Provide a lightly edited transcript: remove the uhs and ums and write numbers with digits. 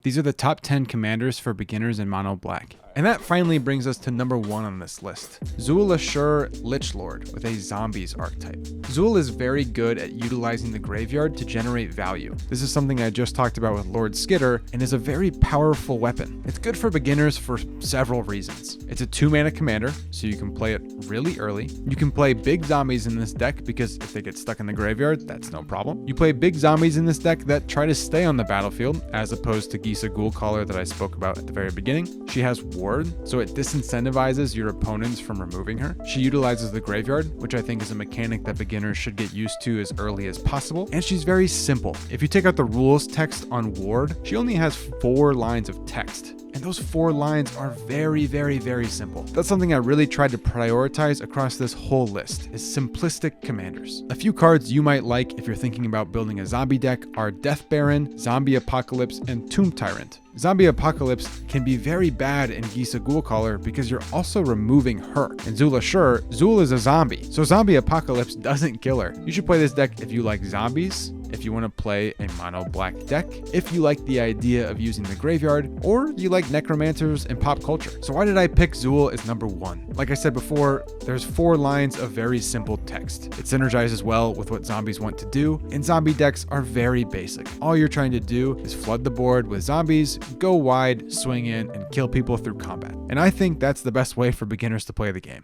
These are the top 10 commanders for beginners in mono black. And that finally brings us to number 1 on this list. Zul Ashur, Lich Lord with a zombies archetype. Zul is very good at utilizing the graveyard to generate value. This is something I just talked about with Lord Skitter and is a very powerful weapon. It's good for beginners for several reasons. It's a 2-mana commander, so you can play it really early. You can play big zombies in this deck because if they get stuck in the graveyard, that's no problem. You play big zombies in this deck that try to stay on the battlefield, as opposed to Gisa Ghoulcaller that I spoke about at the very beginning. She has Ward, so it disincentivizes your opponents from removing her. She utilizes the graveyard, which I think is a mechanic that beginners should get used to as early as possible. And she's very simple. If you take out the rules text on Ward, she only has 4 lines of text. And those 4 lines are very, very, very simple. That's something I really tried to prioritize across this whole list, is simplistic commanders. A few cards you might like if you're thinking about building a zombie deck are Death Baron, Zombie Apocalypse, and Tomb Tyrant. Zombie Apocalypse can be very bad in Gisa Ghoulcaller because you're also removing her. In Zul Ashur, Zul is a zombie, so Zombie Apocalypse doesn't kill her. You should play this deck if you like zombies, if you want to play a mono black deck, if you like the idea of using the graveyard, or you like necromancers and pop culture. So why did I pick Zul as number 1? Like I said before, there's 4 lines of very simple text. It synergizes well with what zombies want to do, and zombie decks are very basic. All you're trying to do is flood the board with zombies, go wide, swing in, and kill people through combat. And I think that's the best way for beginners to play the game.